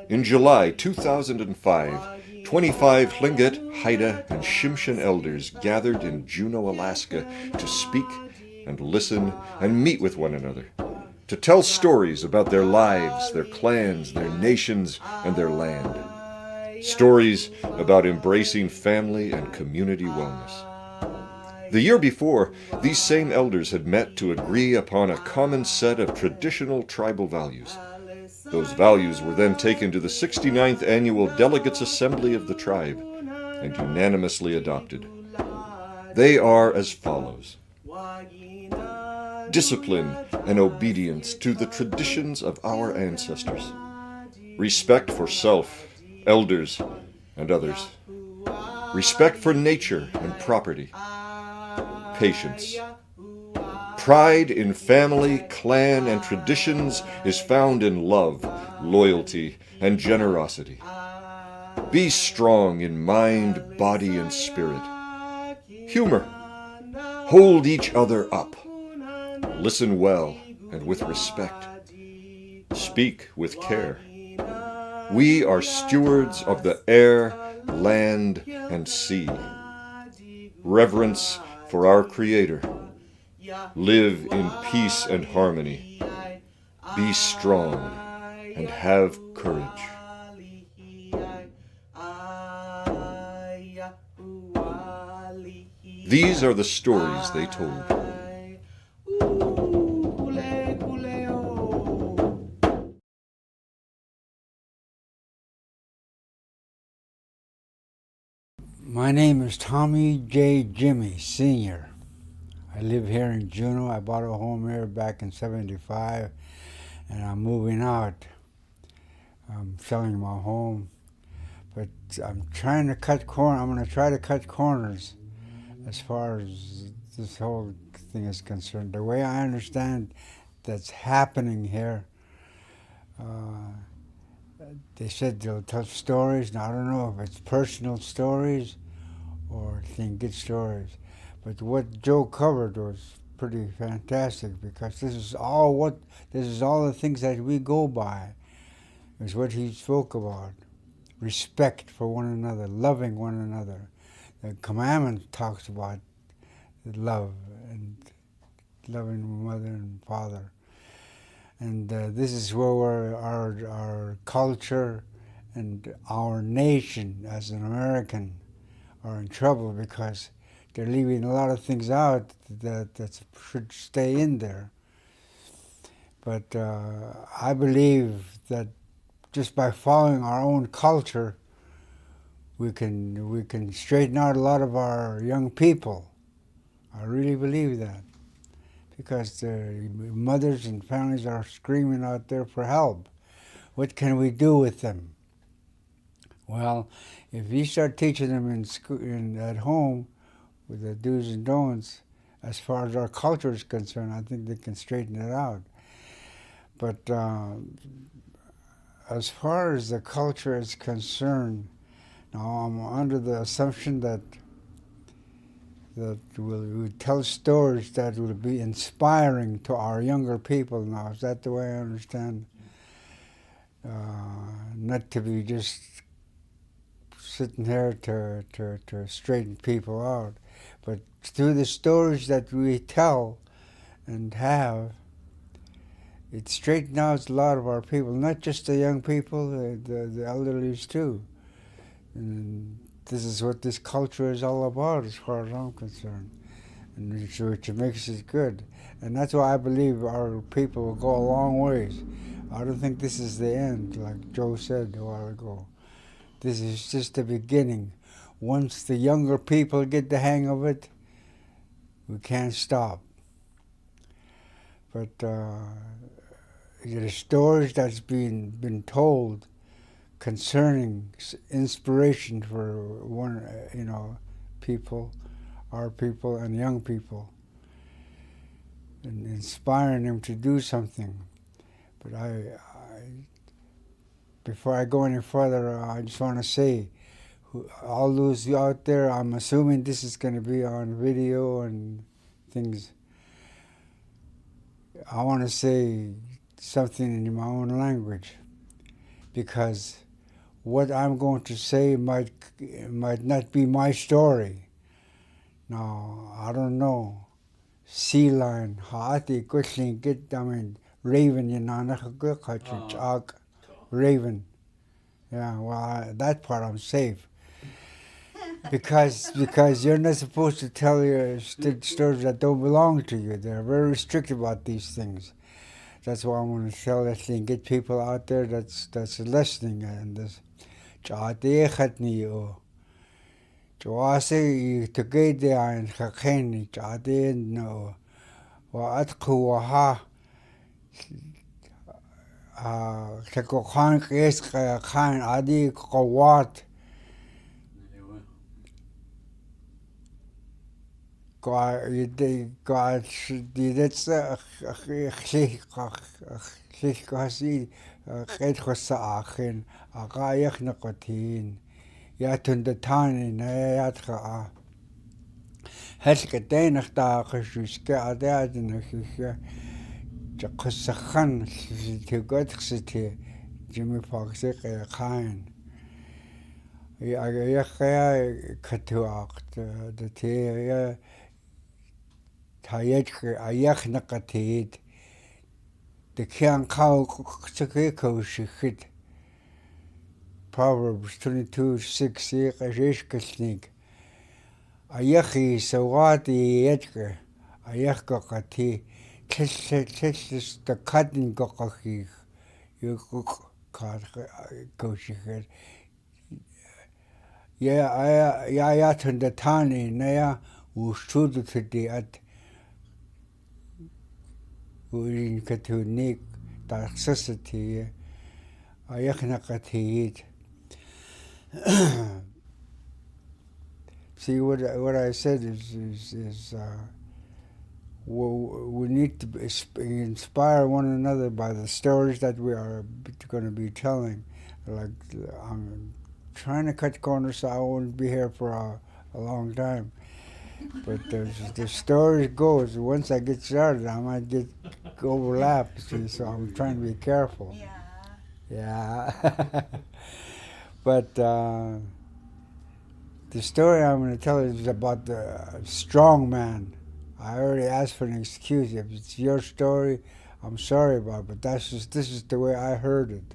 In July 2005, 25 Tlingit, Haida and Tsimshian elders gathered in Juneau, Alaska to speak and listen and meet with one another, to tell stories about their lives, their clans, their nations, and their land. Stories about embracing family and community wellness. The year before, these same elders had met to agree upon a common set of traditional tribal values. Those values were then taken to the 69th Annual Delegates Assembly of the tribe and unanimously adopted. They are as follows: discipline and obedience to the traditions of our ancestors, respect for self, elders, and others, respect for nature and property, patience. Pride in family, clan, and traditions is found in love, loyalty, and generosity. Be strong in mind, body, and spirit. Humor. Hold each other up. Listen well and with respect. Speak with care. We are stewards of the air, land, and sea. Reverence for our Creator. Live in peace and harmony. Be strong and have courage. These are the stories they told. My name is Tommy J. Jimmy, Sr. I live here in Juneau. I bought a home here back in '75, and I'm moving out. I'm selling my home, but I'm trying to cut corners. I'm going to try to cut corners as far as this whole thing is concerned. The way I understand that's happening here, they said they'll tell stories. Now, I don't know if it's personal stories or Tlingit stories. But what Joe covered was pretty fantastic, because this is all the things that we go by, is what he spoke about. Respect for one another, loving one another. The commandment talks about love and loving mother and father. And this is where our culture and our nation as an American are in trouble, because they're leaving a lot of things out that should stay in there. But I believe that just by following our own culture, we can straighten out a lot of our young people. I really believe that, because the mothers and families are screaming out there for help. What can we do with them? Well, if you start teaching them in school, at home, with the do's and don'ts, as far as our culture is concerned, I think they can straighten it out. But as far as the culture is concerned, now I'm under the assumption that we'll tell stories that will be inspiring to our younger people now. Is that the way I understand? Not to be just sitting here to straighten people out. But through the stories that we tell and have, it straightens out a lot of our people, not just the young people, the elderly too. And this is what this culture is all about, as far as I'm concerned, and which makes it good. And that's why I believe our people will go a long ways. I don't think this is the end, like Joe said a while ago. This is just the beginning. Once the younger people get the hang of it, we can't stop. But the stories that's been told concerning inspiration for people, our people and young people, and inspiring them to do something. But before I go any further, I just want to say, all those out there, I'm assuming this is going to be on video and things. I want to say something in my own language, because what I'm going to say might not be my story. Now, I don't know. Sea lion, haati kushling git, I mean, raven, raven. Yeah, well, that part I'm safe. Because you're not supposed to tell your stories that don't belong to you. They're very strict about these things. That's why I'm going to tell that thing. Get people out there that's listening and this. Chaate khatni o. Chawase tugede an khakeni chaate no. Wa atqu wa ha. Teko khan qes khan adi qawat. قاعد ديدتس خيخ كاسي قيد خسا آخين أقايخ نقطين يا تندتاني نياتخا هل كتين اختا خشوش كعداد نخيخ قصخن تقعد خستي جمي فاقسي قيخاين يا خيا كتواقت دتي يا ayach naqatid the kian cow shikit. Proverbs 22:6 qashishkasnik ayachi sawati yetke ayach qati tlis the cutting qoqhi you qad koshikit ya tunda tani naya ushtudu tidi at urin katunik toxicity ayakna qatiyit. See what I said is we need to inspire one another by the stories that we are going to be telling. Like I'm trying to cut corners so I won't be here for a long time. But the story goes, once I get started, I might get overlapped, so I'm trying to be careful. Yeah. But the story I'm going to tell you is about the strong man. I already asked for an excuse. If it's your story, I'm sorry about it, but this is the way I heard it.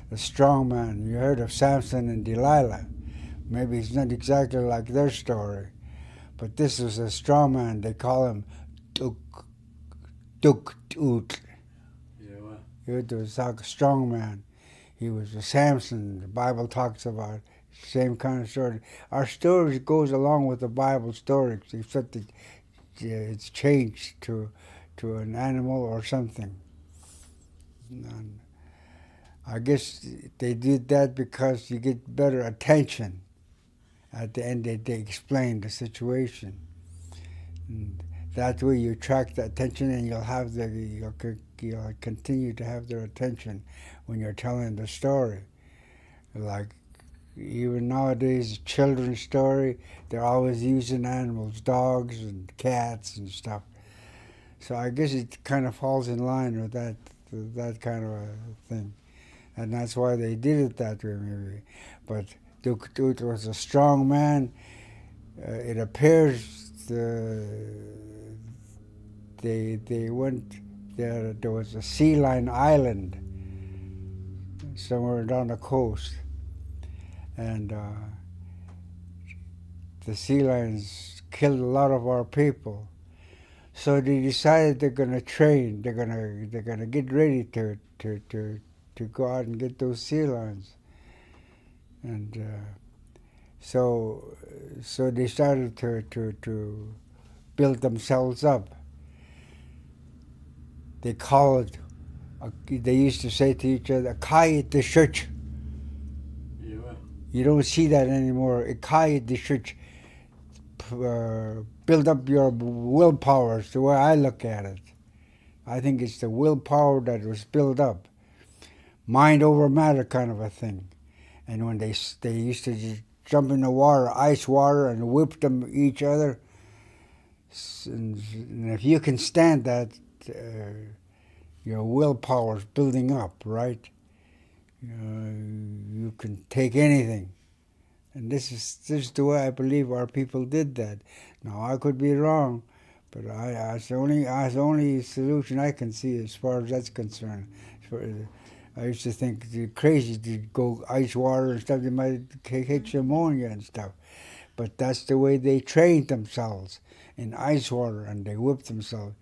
The strong man. You heard of Samson and Delilah. Maybe it's not exactly like their story. But this was a strong man. They call him Duk Ut. He was like a strong man. He was a Samson. The Bible talks about same kind of story. Our story goes along with the Bible story, except that it's changed to an animal or something. And I guess they did that because you get better attention. At the end, they explain the situation. And that way, you attract the attention, and you'll continue to have their attention when you're telling the story. Like even nowadays, children's story, they're always using animals, dogs and cats and stuff. So I guess it kind of falls in line with that kind of a thing, and that's why they did it that way, maybe. But Duk Tut was a strong man. It appears they went there. There was a sea lion island somewhere down the coast, and the sea lions killed a lot of our people. So they decided they're going to train. They're gonna get ready to go out and get those sea lions. And so they started to build themselves up. They call it. They used to say to each other, "Kayit the church." You don't see that anymore. Kayit the church. Build up your willpower. Is the way I look at it. I think it's the willpower that was built up, mind over matter kind of a thing. And when they used to jump in the water, ice water, and whip them each other. And if you can stand that, your willpower's building up, right? You can take anything. And this is the way I believe our people did that. Now, I could be wrong, but that's the only solution I can see as far as that's concerned. I used to think it's crazy to go ice water and stuff. They might catch pneumonia and stuff. But that's the way they trained themselves, in ice water, and they whipped themselves.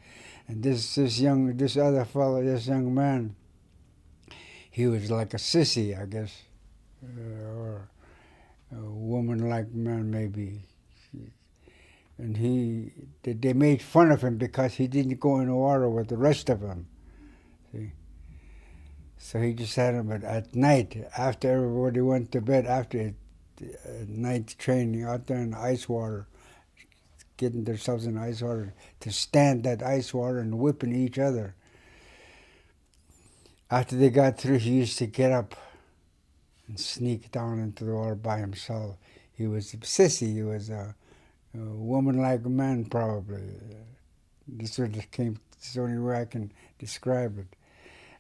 And this young man, he was like a sissy, I guess, or a woman-like man maybe. And they made fun of him because he didn't go in the water with the rest of them. See? So he just had him at night, after everybody went to bed, after night training out there in the ice water, getting themselves in ice water, to stand that ice water and whipping each other. After they got through, he used to get up and sneak down into the water by himself. He was a sissy. He was a woman-like man, probably. This is the only way I can describe it.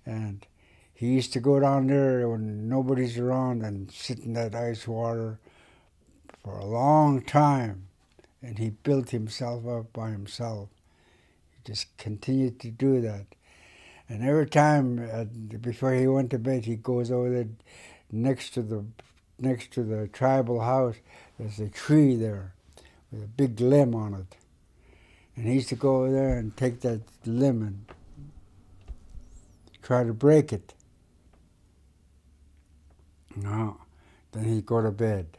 And he used to go down there when nobody's around and sit in that ice water for a long time. And he built himself up by himself. He just continued to do that. And every time before he went to bed, he goes over there next to the tribal house. There's a tree there with a big limb on it. And he used to go over there and take that limb and try to break it. No, then he'd go to bed.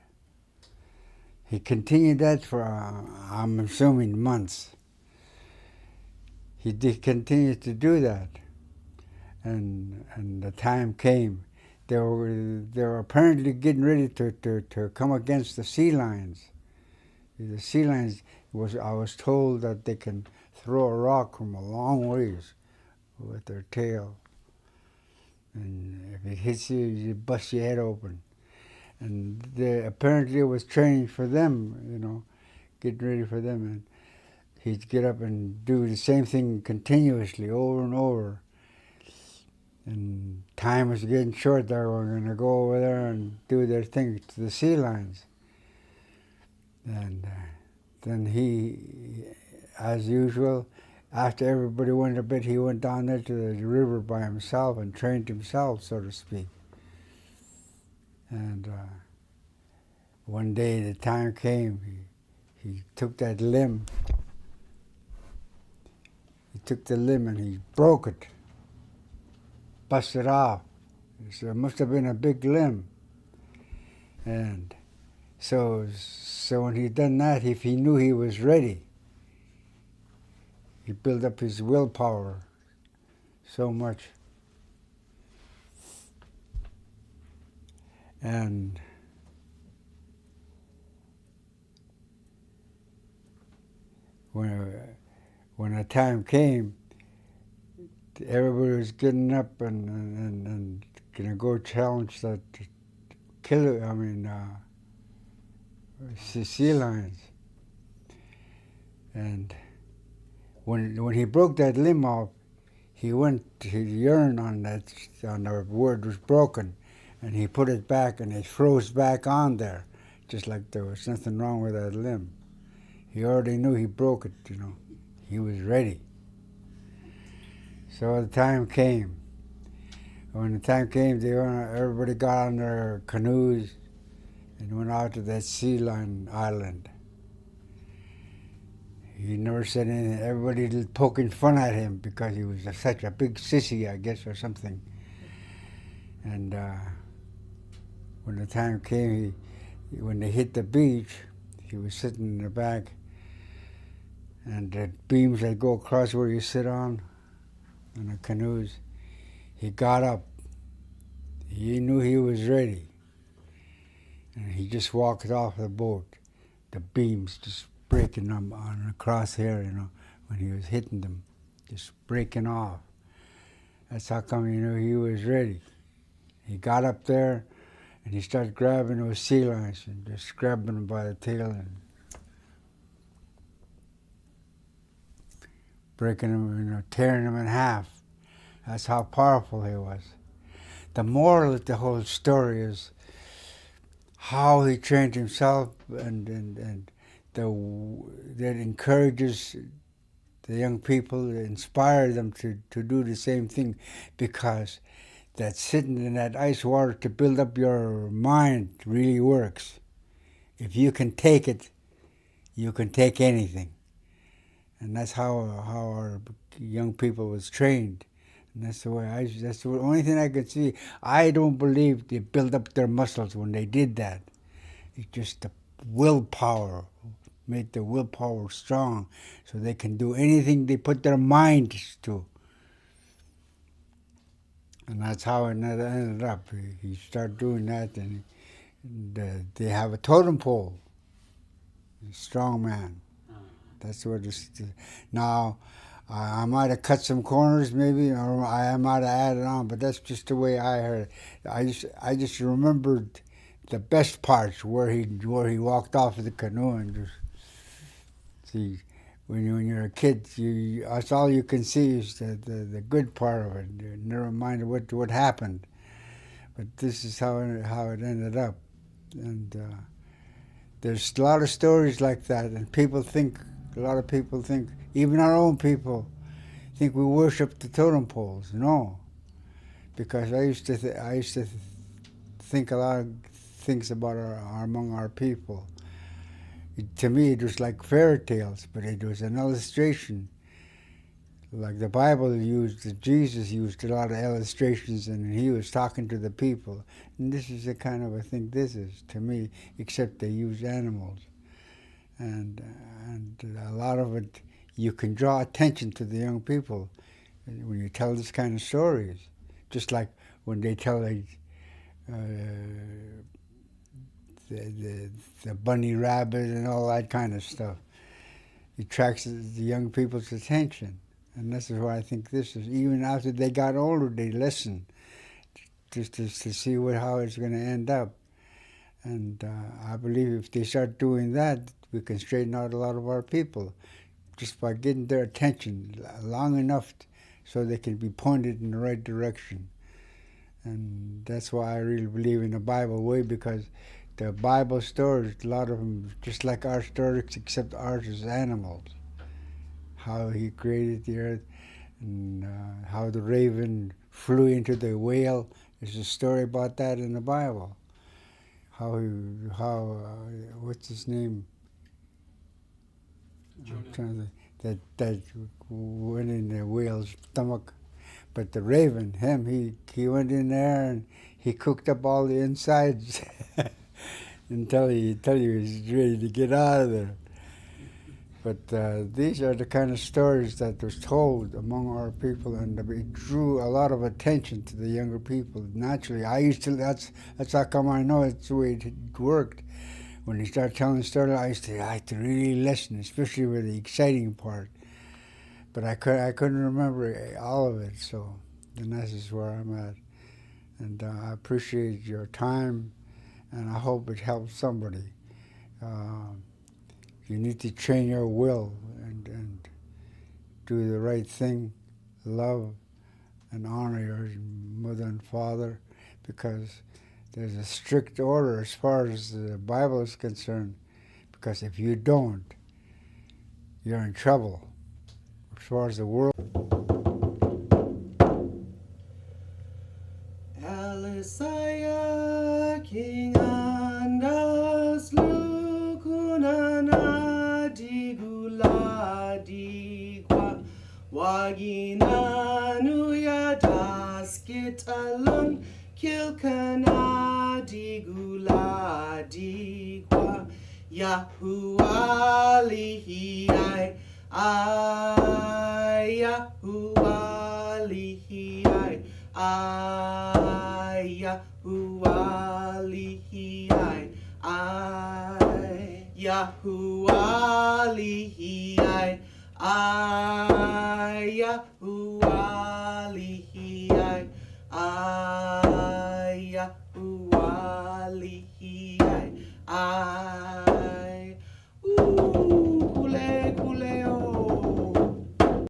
He continued that for, I'm assuming, months. He continued to do that. And the time came. They were apparently getting ready to come against the sea lions. The sea lions, I was told that they can throw a rock from a long ways with their tail. And if it hits you, you bust your head open. And apparently it was training for them, getting ready for them. And he'd get up and do the same thing continuously, over and over. And time was getting short. They were going to go over there and do their thing to the sea lions. And then he, as usual, after everybody went to bed, he went down there to the river by himself and trained himself, so to speak. And one day the time came, he took that limb. He took the limb and he broke it, busted off. So it must have been a big limb. And so when he done that, if he knew he was ready, he built up his willpower so much. And when the time came, everybody was getting up and gonna go challenge that sea lions. And when he broke that limb off, he went to yearn on the word was broken, and he put it back and it froze back on there, just like there was nothing wrong with that limb. He already knew he broke it, He was ready. So the time came. When the time came, everybody got on their canoes and went out to that sea lion island. He never said anything. Everybody was poking fun at him because he was such a big sissy, I guess, or something. And when the time came, when they hit the beach, he was sitting in the back, and the beams that go across where you sit on the canoes, he got up. He knew he was ready. And he just walked off the boat, the beams just breaking them on the crosshair, when he was hitting them, just breaking off. That's how come he knew he was ready. He got up there And he starts grabbing those sea lions and just grabbing them by the tail and breaking them, tearing them in half. That's how powerful he was. The moral of the whole story is how he trained himself and that encourages the young people, inspire them to do the same thing, because that sitting in that ice water to build up your mind really works. If you can take it, you can take anything. And that's how our young people was trained. And that's the only thing I could see. I don't believe they built up their muscles when they did that. It's just the willpower, make the willpower strong so they can do anything they put their minds to. And that's how it ended up. He started doing that, and they have a totem pole. A strong man. That's what it's. Now, I might have cut some corners, maybe, or I might have added on, but that's just the way I heard it. I just remembered the best parts where he walked off of the canoe and just see. When you're a kid, that's all you can see is the good part of it. Never mind what happened. But this is how it ended up, and there's a lot of stories like that, and a lot of people think, even our own people, think we worship the totem poles. No, because I used to think a lot of things about among our people. To me, it was like fairy tales, but it was an illustration. Like the Bible Jesus used a lot of illustrations, and he was talking to the people. And this is the kind of a thing this is, to me, except they use animals. And a lot of it, you can draw attention to the young people when you tell this kind of stories. Just like when they tell the bunny rabbit and all that kind of stuff. It attracts the young people's attention. And this is why I think this is, even after they got older, they listened just to see how it's going to end up. And I believe if they start doing that, we can straighten out a lot of our people just by getting their attention long enough so they can be pointed in the right direction. And that's why I really believe in the Bible way, because the Bible stories, a lot of them, just like our stories, except ours is animals. How he created the earth, and how the raven flew into the whale. There's a story about that in the Bible. How what's his name? Juneau. That went in the whale's stomach. But the raven, he went in there and he cooked up all the insides until he was ready to get out of there. But these are the kind of stories that was told among our people, and it drew a lot of attention to the younger people. Naturally, that's how come I know it's the way it worked. When he started telling the story, I had to really listen, especially with the exciting part. But I couldn't remember all of it, so and this is where I'm at. And I appreciate your time, and I hope it helps somebody. You need to train your will and do the right thing, love and honor your mother and father, because there's a strict order as far as the Bible is concerned, because if you don't, you're in trouble. As far as the world. Alisaya King Andas Lukunana Digula Digwa Wagina Nuya Daskitalun Kilkana Digula Digwa Yahuwah Lihiyai Yahuwah Lihiyai Yahuwah Lihiyai Yahuwah Lihiyai Yahuwah